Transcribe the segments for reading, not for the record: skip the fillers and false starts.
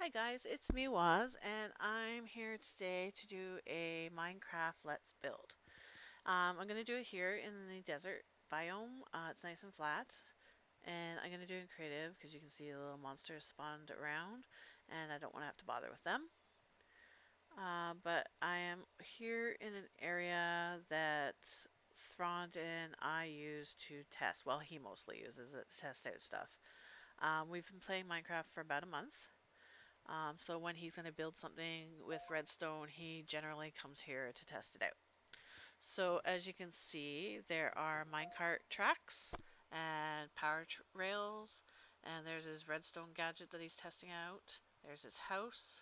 Hi guys, it's me Waz, and I'm here today to do a Minecraft Let's Build. I'm going to do it here in the desert biome. It's nice and flat, and I'm going to do it in creative because you can see the little monsters spawned around, and I don't want to have to bother with them. But I am here in an area that Thrond and I use to test. Well, he mostly uses it to test out stuff. We've been playing Minecraft for about a month. So when he's going to build something with redstone, he generally comes here to test it out. So as you can see, there are minecart tracks and power rails, and there's his redstone gadget that he's testing out. There's his house,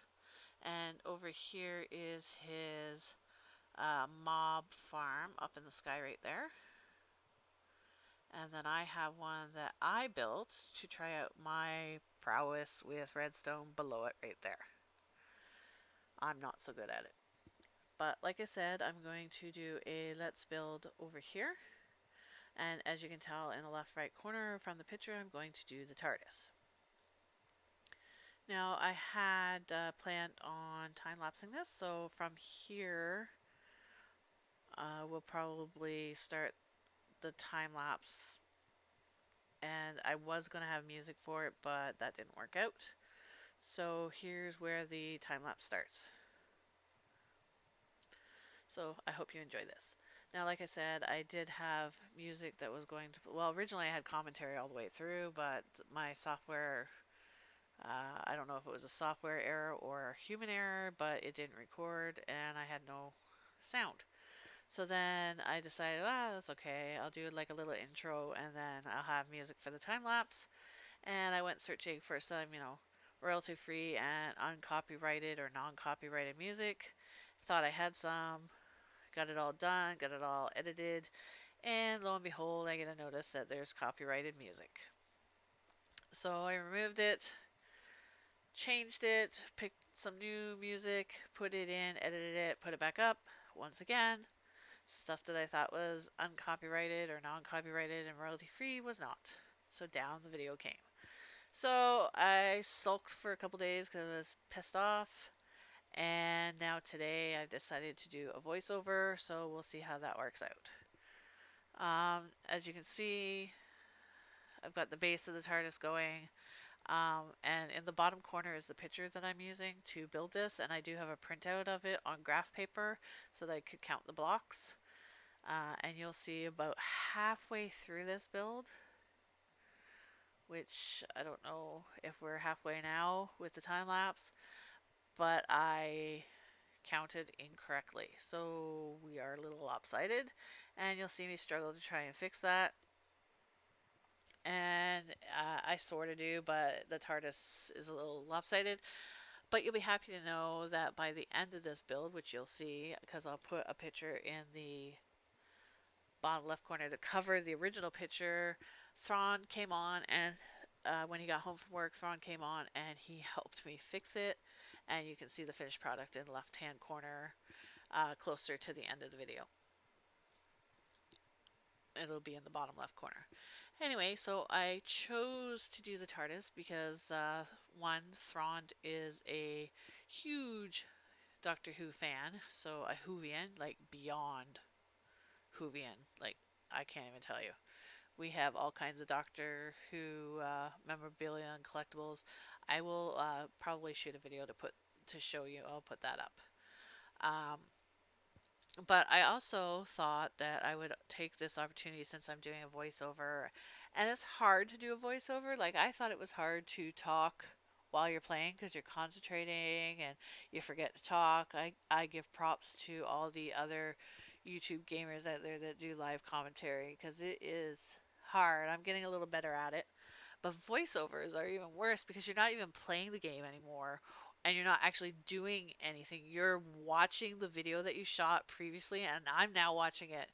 and over here is his mob farm up in the sky right there. And then I have one that I built to try out my prowess with redstone below it right there. I'm not so good at it. But like I said, I'm going to do a let's build over here. And as you can tell in the left right corner from the picture, I'm going to do the Tardis. Now I had planned on time-lapsing this, so from here we'll probably start the time-lapse. And I was going to have music for it, but that didn't work out. So here's where the time-lapse starts. So I hope you enjoy this. Now, like I said, I did have music that was going to, well, originally I had commentary all the way through, but my software, I don't know if it was a software error or a human error, but it didn't record and I had no sound. So then I decided, that's okay. I'll do like a little intro and then I'll have music for the time lapse. And I went searching for some, royalty free and uncopyrighted or non copyrighted music. Thought I had some, got it all done, got it all edited, and lo and behold, I get a notice that there's copyrighted music. So I removed it, changed it, picked some new music, put it in, edited it, put it back up once again. Stuff that I thought was uncopyrighted or non copyrighted and royalty free was not. So down the video came. So I sulked for a couple days because I was pissed off. And now today I've decided to do a voiceover, so we'll see how that works out. As you can see, I've got the base of the TARDIS going, and in the bottom corner is the picture that I'm using to build this, and I do have a printout of it on graph paper so that I could count the blocks. And you'll see about halfway through this build, which I don't know if we're halfway now with the time lapse, but I counted incorrectly. So we are a little lopsided, and you'll see me struggle to try and fix that. And I sort of do, but the TARDIS is a little lopsided. But you'll be happy to know that by the end of this build, which you'll see, because I'll put a picture in the bottom left corner to cover the original picture, Thrawn came on, and when he got home from work, Thrawn came on and he helped me fix it. And you can see the finished product in the left hand corner closer to the end of the video. It'll be in the bottom left corner. Anyway, so I chose to do the TARDIS because one, Thrawn is a huge Doctor Who fan, so a Whovian, like beyond Whovian, like I can't even tell you. We have all kinds of Doctor Who memorabilia and collectibles. I will probably shoot a video to show you. I'll put that up. Um, but I also thought that I would take this opportunity since I'm doing a voiceover, and it's hard to do a voiceover. Like, I thought it was hard to talk while you're playing because you're concentrating and you forget to talk. I give props to all the other YouTube gamers out there that do live commentary because it is hard. I'm getting a little better at it. But voiceovers are even worse because you're not even playing the game anymore and you're not actually doing anything. You're watching the video that you shot previously, and I'm now watching it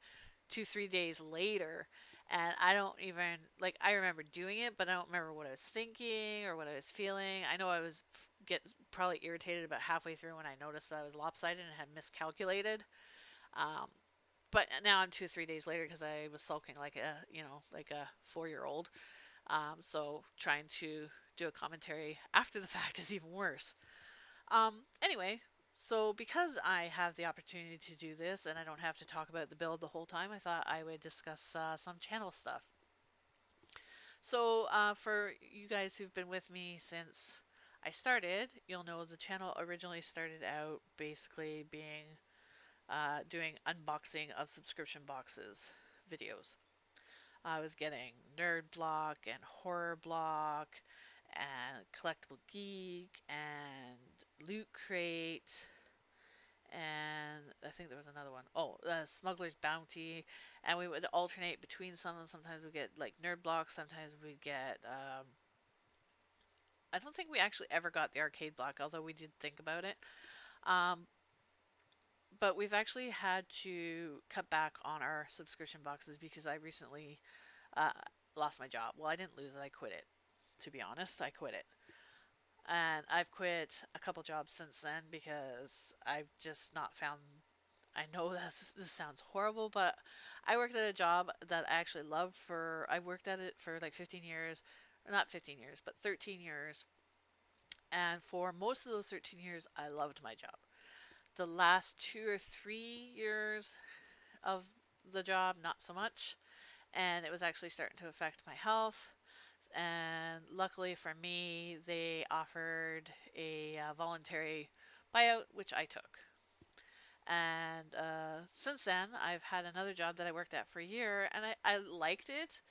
2, 3 days later. And I don't even, like, I remember doing it, but I don't remember what I was thinking or what I was feeling. I know I was probably irritated about halfway through when I noticed that I was lopsided and had miscalculated. Um, but now I'm 2, 3 days later because I was sulking like a 4-year-old. So trying to do a commentary after the fact is even worse. Anyway, so because I have the opportunity to do this and I don't have to talk about the build the whole time, I thought I would discuss some channel stuff. So, for you guys who've been with me since I started, you'll know the channel originally started out basically being doing unboxing of subscription boxes videos. I was getting Nerd Block and Horror Block and Collectible Geek and Loot Crate, and I think there was another one. Oh, Smuggler's Bounty, and we would alternate between some of them. Sometimes we get like Nerd Block, sometimes we get. I don't think we actually ever got the arcade block, although we did think about it. Um, but we've actually had to cut back on our subscription boxes because I recently uh, lost my job. Well, I didn't lose it; I quit it. To be honest, I quit it. And I've quit a couple jobs since then because I've just not found. I know that this sounds horrible, but I worked at a job that I actually loved for. I worked at it for like 15 years, or not 15 years, but 13 years. And for most of those 13 years, I loved my job. The last 2 or 3 years of the job, not so much. And it was actually starting to affect my health. And luckily for me, they offered a voluntary buyout, which I took. And since then, I've had another job that I worked at for a year, and I liked it,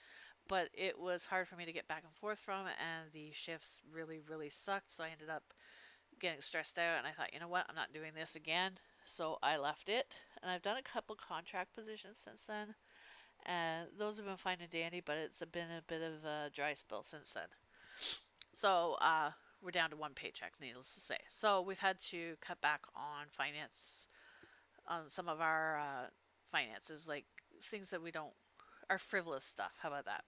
but it was hard for me to get back and forth from, and the shifts really, really sucked. So I ended up getting stressed out, and I thought, you know what, I'm not doing this again. So I left it, and I've done a couple contract positions since then, and those have been fine and dandy, but it's been a bit of a dry spell since then. So we're down to one paycheck, needless to say. So we've had to cut back on some of our finances, like things that we don't, our frivolous stuff. How about that?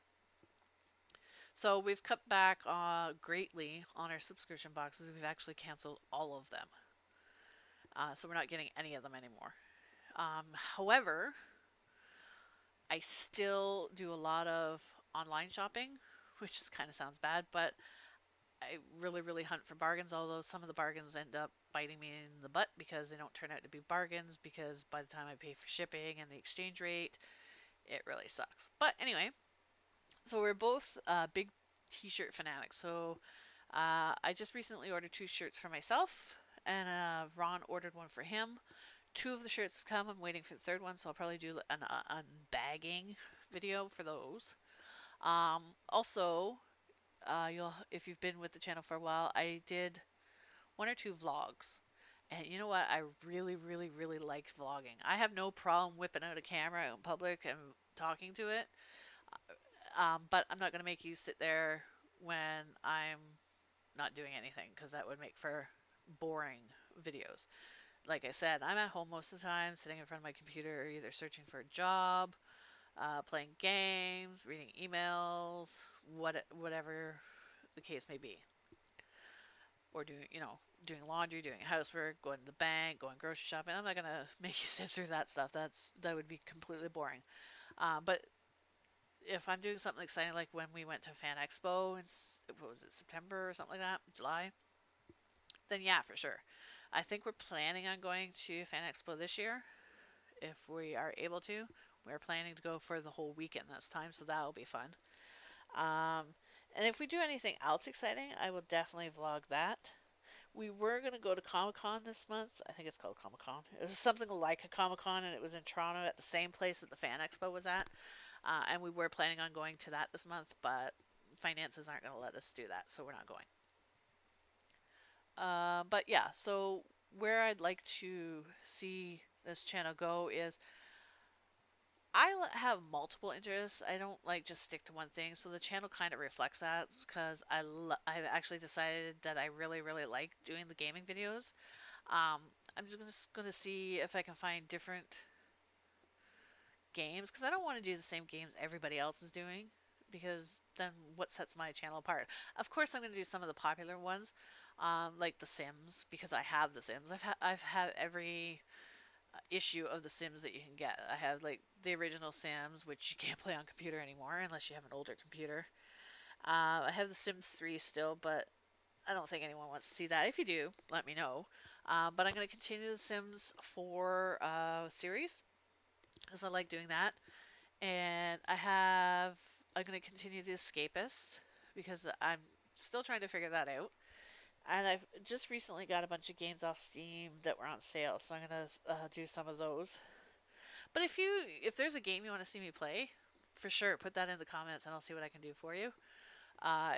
So we've cut back greatly on our subscription boxes. We've actually canceled all of them. So we're not getting any of them anymore. However, I still do a lot of online shopping, which kind of sounds bad, but I really, really hunt for bargains, although some of the bargains end up biting me in the butt because they don't turn out to be bargains, because by the time I pay for shipping and the exchange rate, it really sucks. But anyway, so we're both big t-shirt fanatics. So I just recently ordered 2 shirts for myself, and Ron ordered one for him. 2 of the shirts have come. I'm waiting for the third one, so I'll probably do an unbagging video for those. Also, if you've been with the channel for a while, I did 1 or 2 vlogs. And you know what? I really, really, really like vlogging. I have no problem whipping out a camera out in public and talking to it. But I'm not going to make you sit there when I'm not doing anything, because that would make for boring videos. Like I said, I'm at home most of the time, sitting in front of my computer, either searching for a job, playing games, reading emails, whatever the case may be, or doing laundry, doing housework, going to the bank, going grocery shopping. I'm not gonna make you sit through that stuff. That would be completely boring. But if I'm doing something exciting, like when we went to Fan Expo in what was it, September or something like that, July, then yeah, for sure. I think we're planning on going to Fan Expo this year, if we are able to. We're planning to go for the whole weekend this time, so that'll be fun. And if we do anything else exciting, I will definitely vlog that. We were going to go to Comic Con this month. I think it's called Comic Con. It was something like a Comic Con, and it was in Toronto at the same place that the Fan Expo was at. And we were planning on going to that this month, but finances aren't going to let us do that, so we're not going. But yeah, so where I'd like to see this channel go is, I have multiple interests. I don't like just stick to one thing, so the channel kind of reflects that, because I've actually decided that I really, really like doing the gaming videos. I'm just going to see if I can find different games, because I don't want to do the same games everybody else is doing, because then what sets my channel apart? Of course, I'm going to do some of the popular ones, like The Sims, because I have The Sims. I've had every issue of The Sims that you can get. I have like the original Sims, which you can't play on computer anymore unless you have an older computer. I have The Sims 3 still, but I don't think anyone wants to see that. If you do, let me know. But I'm going to continue the Sims 4 series because I like doing that. And I'm going to continue The Escapist because I'm still trying to figure that out. And I've just recently got a bunch of games off Steam that were on sale, so I'm going to do some of those. But if there's a game you want to see me play, for sure, put that in the comments and I'll see what I can do for you.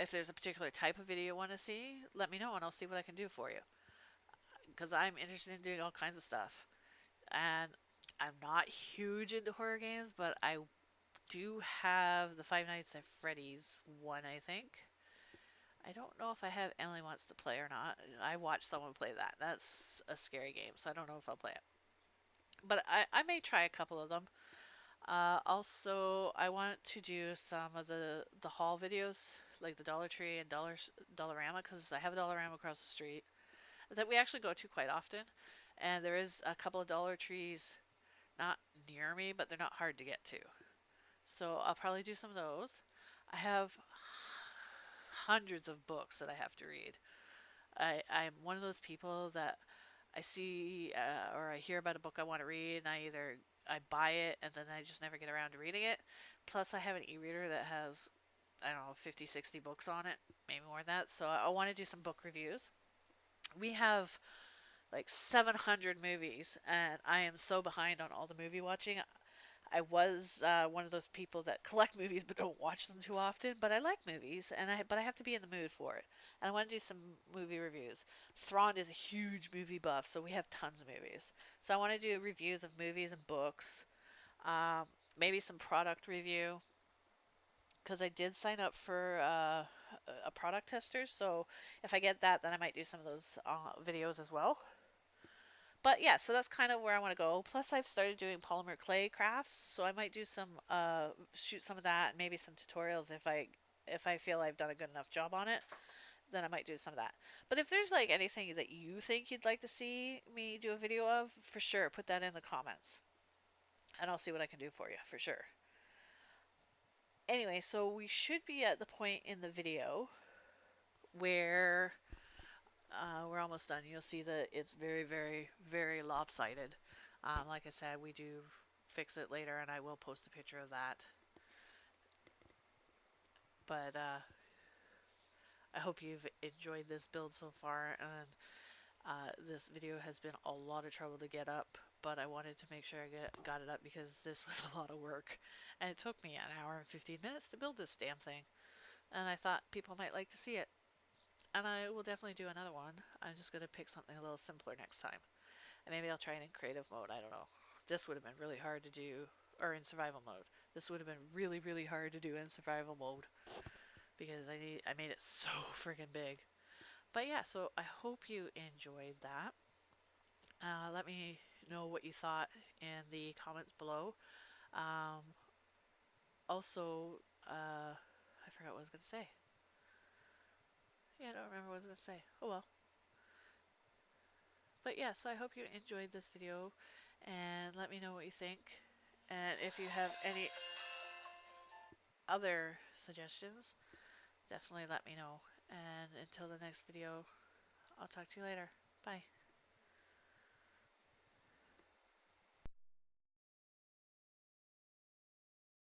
If there's a particular type of video you want to see, let me know and I'll see what I can do for you. Because I'm interested in doing all kinds of stuff. And I'm not huge into horror games, but I do have the Five Nights at Freddy's one, I think. I don't know if I have Emily Wants to Play or not. I watched someone play that. That's a scary game, so I don't know if I'll play it. But I may try a couple of them. Also, I want to do some of the haul videos, like the Dollar Tree and Dollarama, because I have a Dollarama across the street that we actually go to quite often. And there is a couple of Dollar Trees not near me, but they're not hard to get to. So I'll probably do some of those. I have hundreds of books that I have to read. I'm one of those people that I see or I hear about a book I want to read, and I buy it and then I just never get around to reading it. Plus, I have an e-reader that has, I don't know, 50, 60 books on it, maybe more than that. So I want to do some book reviews. We have like 700 movies, and I am so behind on all the movie watching. I was one of those people that collect movies but don't watch them too often. But I like movies, but I have to be in the mood for it. And I want to do some movie reviews. Thrawn is a huge movie buff, so we have tons of movies. So I want to do reviews of movies and books. Um, Maybe some product review because I did sign up for a product tester. So if I get that, then I might do some of those videos as well. But yeah, so that's kind of where I want to go. Plus, I've started doing polymer clay crafts, so I might do shoot some of that, and maybe some tutorials if I feel I've done a good enough job on it. Then I might do some of that. But if there's like anything that you think you'd like to see me do a video of, for sure, put that in the comments, and I'll see what I can do for you for sure. Anyway, so we should be at the point in the video where we're almost done. You'll see that it's very, very, very lopsided. Like I said, we do fix it later, and I will post a picture of that. But I hope you've enjoyed this build so far, and this video has been a lot of trouble to get up, but I wanted to make sure I got it up because this was a lot of work, and it took me an hour and 15 minutes to build this damn thing, and I thought people might like to see it. And I will definitely do another one. I'm just going to pick something a little simpler next time. And maybe I'll try it in creative mode. I don't know. This would have been really hard to do, or in survival mode. This would have been really, really hard to do in survival mode because I made it so freaking big. But yeah, so I hope you enjoyed that. Let me know what you thought in the comments below. Um, Also, I forgot what I was going to say. Yeah, I don't remember what I was going to say. Oh well. But yeah, so I hope you enjoyed this video, and let me know what you think. And if you have any other suggestions, definitely let me know. And until the next video, I'll talk to you later. Bye.